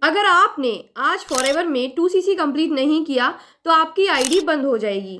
अगर आपने आज फॉरएवर में 2cc कंप्लीट नहीं किया तो आपकी आईडी बंद हो जाएगी।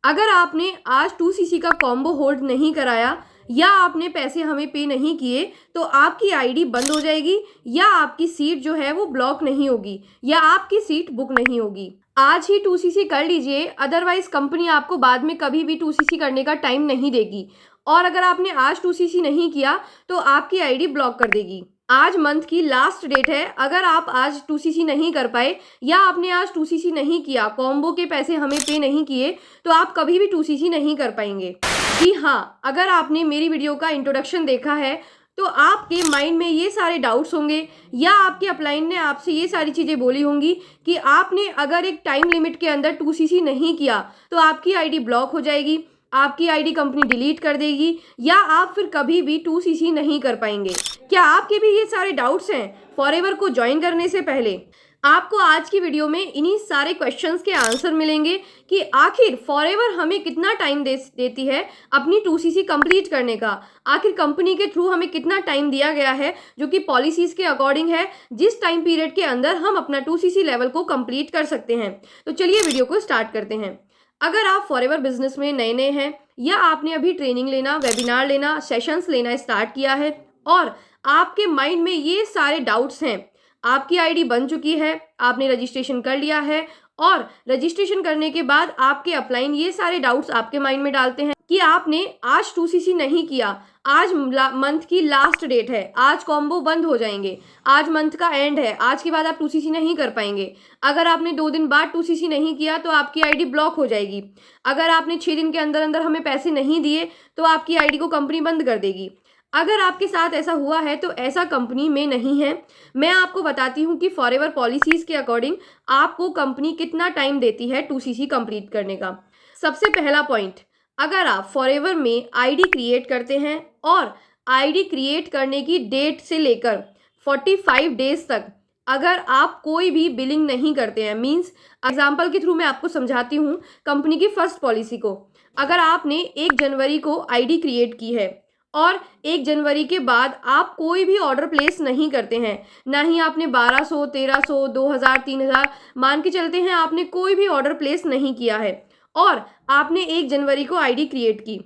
अगर आपने आज 2cc का कॉम्बो होल्ड नहीं कराया या आपने पैसे हमें पे नहीं किए तो आपकी आईडी बंद हो जाएगी या आपकी सीट जो है वो ब्लॉक नहीं होगी या आपकी सीट बुक नहीं होगी। आज ही 2cc कर लीजिए, अदरवाइज कंपनी आपको बाद में कभी भी 2cc करने का टाइम नहीं देगी। और अगर आपने आज 2cc नहीं किया तो आपकी आईडी ब्लॉक कर देगी। आज मंथ की लास्ट डेट है। अगर आप आज 2cc नहीं कर पाए या आपने आज 2cc नहीं किया, कॉम्बो के पैसे हमें पे नहीं किए, तो आप कभी भी 2cc नहीं कर पाएंगे। जी हाँ, अगर आपने मेरी वीडियो का इंट्रोडक्शन देखा है तो आपके माइंड में ये सारे डाउट्स होंगे या आपके अपलाइन ने आपसे ये सारी चीज़ें बोली होंगी कि आपने अगर एक टाइम लिमिट के अंदर 2cc नहीं किया तो आपकी आईडी ब्लॉक हो जाएगी, आपकी आईडी कंपनी डिलीट कर देगी या आप फिर कभी भी 2cc नहीं कर पाएंगे। क्या आपके भी ये सारे डाउट्स हैं फॉरएवर को ज्वाइन करने से पहले? आपको आज की वीडियो में इन्हीं सारे क्वेश्चंस के आंसर मिलेंगे कि आखिर फॉरएवर हमें कितना टाइम देती है अपनी 2cc कंप्लीट करने का। आखिर कंपनी के थ्रू हमें कितना टाइम दिया गया है जो कि पॉलिसीज के अकॉर्डिंग है, जिस टाइम पीरियड के अंदर हम अपना 2cc लेवल को कंप्लीट कर सकते हैं। तो चलिए वीडियो को स्टार्ट करते हैं। अगर आप फॉरएवर बिजनेस में नए नए हैं या आपने अभी ट्रेनिंग लेना, वेबिनार लेना, सेशंस लेना स्टार्ट किया है और आपके माइंड में ये सारे डाउट्स हैं, आपकी आईडी बन चुकी है, आपने रजिस्ट्रेशन कर लिया है और रजिस्ट्रेशन करने के बाद आपके अपलाइन ये सारे डाउट्स आपके माइंड में डालते हैं कि आपने आज 2cc नहीं किया, आज मंथ की लास्ट डेट है, आज कॉम्बो बंद हो जाएंगे, आज मंथ का एंड है, आज के बाद आप 2cc नहीं कर पाएंगे। अगर आपने 2 दिन बाद 2cc नहीं किया तो आपकी आईडी ब्लॉक हो जाएगी। अगर आपने 6 दिन के अंदर अंदर हमें पैसे नहीं दिए तो आपकी आईडी को कंपनी बंद कर देगी। अगर आपके साथ ऐसा हुआ है तो ऐसा कंपनी में नहीं है। मैं आपको बताती हूँ कि फॉरएवर पॉलिसीज के अकॉर्डिंग आपको कंपनी कितना टाइम देती है 2cc कंप्लीट करने का। सबसे पहला पॉइंट, अगर आप फॉरएवर में आईडी क्रिएट करते हैं और आईडी क्रिएट करने की डेट से लेकर 45 डेज तक अगर आप कोई भी बिलिंग नहीं करते हैं, मीन्स एग्जाम्पल के थ्रू मैं आपको समझाती हूँ कंपनी की फर्स्ट पॉलिसी को। अगर आपने 1 जनवरी को आईडी क्रिएट की है और 1 जनवरी के बाद आप कोई भी ऑर्डर प्लेस नहीं करते हैं, ना ही आपने 1200, 1300, 2000, 3000 मान के चलते हैं, आपने कोई भी ऑर्डर प्लेस नहीं किया है और आपने 1 जनवरी को आईडी क्रिएट की,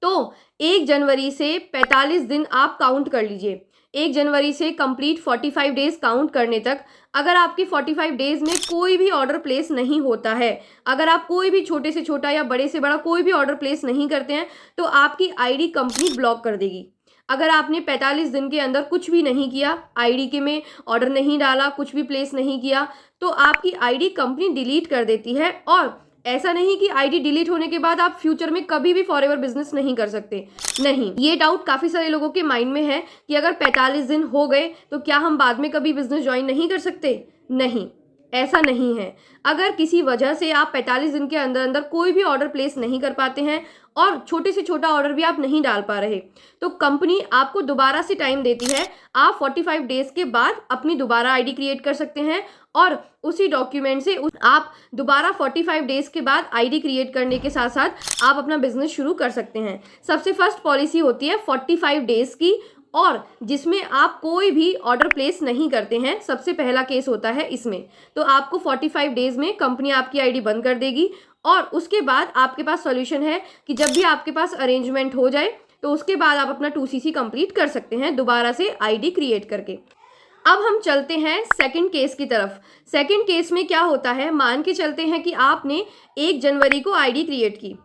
तो 1 जनवरी से 45 दिन आप काउंट कर लीजिए। 1 जनवरी से कंप्लीट 45 डेज काउंट करने तक अगर आपकी 45 डेज में कोई भी ऑर्डर प्लेस नहीं होता है, अगर आप कोई भी छोटे से छोटा या बड़े से बड़ा कोई भी ऑर्डर प्लेस नहीं करते हैं तो आपकी आईडी कंपनी ब्लॉक कर देगी। अगर आपने 45 दिन के अंदर कुछ भी नहीं किया, आईडी के में ऑर्डर नहीं डाला, कुछ भी प्लेस नहीं किया, तो आपकी आईडी कंपनी डिलीट कर देती है। और ऐसा नहीं कि आईडी डिलीट होने के बाद आप फ्यूचर में कभी भी फॉरएवर बिजनेस नहीं कर सकते, नहीं। ये डाउट काफ़ी सारे लोगों के माइंड में है कि अगर 45 दिन हो गए तो क्या हम बाद में कभी बिजनेस ज्वाइन नहीं कर सकते? नहीं, ऐसा नहीं है। अगर किसी वजह से आप 45 दिन के अंदर अंदर कोई भी ऑर्डर प्लेस नहीं कर पाते हैं और छोटे से छोटा ऑर्डर भी आप नहीं डाल पा रहे, तो कंपनी आपको दोबारा से टाइम देती है। आप 45 डेज के बाद अपनी दोबारा आईडी क्रिएट कर सकते हैं और उसी डॉक्यूमेंट से आप दोबारा 45 डेज के बाद आईडी क्रिएट करने के साथ साथ आप अपना बिजनेस शुरू कर सकते हैं। सबसे फर्स्ट पॉलिसी होती है 45 डेज की और जिसमें आप कोई भी ऑर्डर प्लेस नहीं करते हैं, सबसे पहला केस होता है इसमें। तो आपको 45 डेज में कंपनी आपकी आईडी बंद कर देगी और उसके बाद आपके पास सॉल्यूशन है कि जब भी आपके पास अरेंजमेंट हो जाए तो उसके बाद आप अपना 2cc कंप्लीट कर सकते हैं दोबारा से आईडी क्रिएट करके। अब हम चलते हैं सेकंड केस की तरफ। सेकंड केस में क्या होता है, मान के चलते हैं कि आपने 1 जनवरी को आईडी क्रिएट की।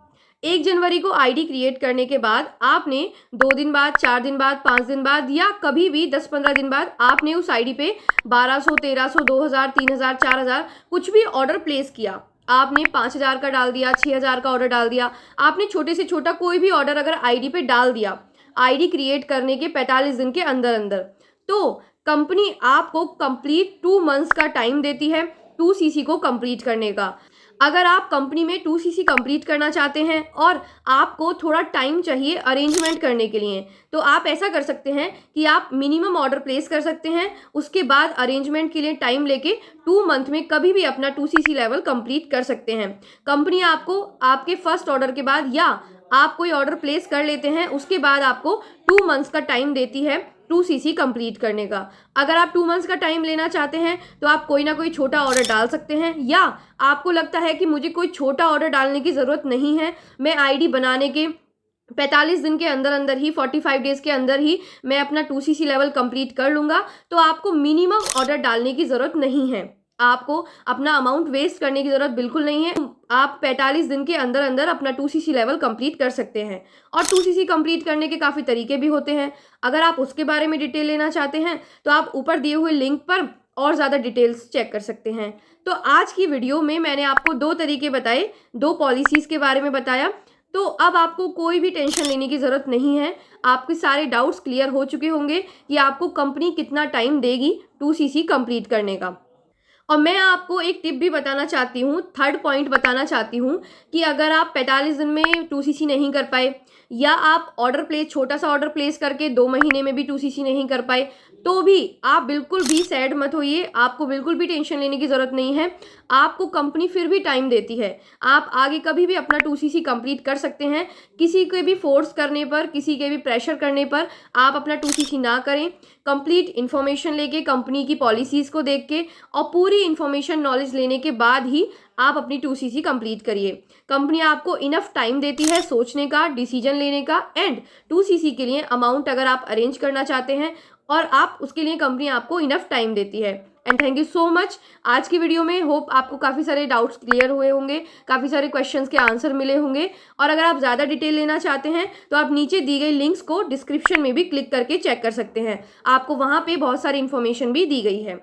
1 जनवरी को आईडी क्रिएट करने के बाद आपने 2 दिन बाद, 4 दिन बाद, 5 दिन बाद या कभी भी 10-15 दिन बाद आपने उस आईडी पे 1200, 1300, 2000, 3000, 4000 कुछ भी ऑर्डर प्लेस किया। आपने 5000 का डाल दिया, 6000 का ऑर्डर डाल दिया, आपने छोटे से छोटा कोई भी ऑर्डर अगर आईडी पे डाल दिया आईडी क्रिएट करने के 45 दिन के अंदर अंदर, तो कंपनी आपको कंप्लीट 2 मंथ्स का टाइम देती है 2cc को कंप्लीट करने का। अगर आप कंपनी में 2cc कंप्लीट करना चाहते हैं और आपको थोड़ा टाइम चाहिए अरेंजमेंट करने के लिए, तो आप ऐसा कर सकते हैं कि आप मिनिमम ऑर्डर प्लेस कर सकते हैं, उसके बाद अरेंजमेंट के लिए टाइम लेके 2 मंथ में कभी भी अपना 2cc लेवल कंप्लीट कर सकते हैं। कंपनी आपको आपके फर्स्ट ऑर्डर के बाद या आप कोई ऑर्डर प्लेस कर लेते हैं उसके बाद आपको 2 मंथ्स का टाइम देती है 2cc कंप्लीट करने का। अगर आप 2 मंथ्स का टाइम लेना चाहते हैं तो आप कोई ना कोई छोटा ऑर्डर डाल सकते हैं, या आपको लगता है कि मुझे कोई छोटा ऑर्डर डालने की ज़रूरत नहीं है, मैं आईडी बनाने के 45 दिन के अंदर अंदर ही 45 डेज़ के अंदर ही मैं अपना 2cc लेवल कंप्लीट कर लूँगा, तो आपको मिनिमम ऑर्डर डालने की ज़रूरत नहीं है। आपको अपना अमाउंट वेस्ट करने की ज़रूरत बिल्कुल नहीं है। आप 45 दिन के अंदर अंदर अपना 2cc लेवल कंप्लीट कर सकते हैं। और 2cc कंप्लीट करने के काफ़ी तरीके भी होते हैं। अगर आप उसके बारे में डिटेल लेना चाहते हैं तो आप ऊपर दिए हुए लिंक पर और ज़्यादा डिटेल्स चेक कर सकते हैं। तो आज की वीडियो में मैंने आपको 2 तरीके बताए, 2 पॉलिसीज़ के बारे में बताया। तो अब आपको कोई भी टेंशन लेने की ज़रूरत नहीं है। आपके सारे डाउट्स क्लियर हो चुके होंगे कि आपको कंपनी कितना टाइम देगी 2cc कंप्लीट करने का। और मैं आपको एक टिप भी बताना चाहती हूँ, थर्ड पॉइंट बताना चाहती हूँ कि अगर आप 45 दिन में 2cc नहीं कर पाए, या आप छोटा सा ऑर्डर प्लेस करके 2 महीने में भी 2cc नहीं कर पाए, तो भी आप बिल्कुल भी सैड मत होइए। आपको बिल्कुल भी टेंशन लेने की ज़रूरत नहीं है। आपको कंपनी फिर भी टाइम देती है। आप आगे कभी भी अपना 2cc कंप्लीट कर सकते हैं। किसी के भी फोर्स करने पर, किसी के भी प्रेशर करने पर आप अपना 2cc ना करें। कंप्लीट इन्फॉर्मेशन लेके, कंपनी की पॉलिसीज़ को देख के और पूरी इन्फॉर्मेशन नॉलेज लेने के बाद ही आप अपनी 2cc कंप्लीट करिए। कंपनी आपको इनफ टाइम देती है सोचने का, डिसीजन लेने का, एंड 2cc के लिए अमाउंट अगर आप अरेंज करना चाहते हैं और आप उसके लिए कंपनी आपको इनफ टाइम देती है। And thank you so much. आज की वीडियो में होप आपको काफ़ी सारे डाउट्स क्लियर हुए होंगे, काफ़ी सारे क्वेश्चंस के आंसर मिले होंगे। और अगर आप ज़्यादा डिटेल लेना चाहते हैं तो आप नीचे दी गई लिंक्स को डिस्क्रिप्शन में भी क्लिक करके चेक कर सकते हैं। आपको वहाँ पे बहुत सारी इन्फॉर्मेशन भी दी गई है।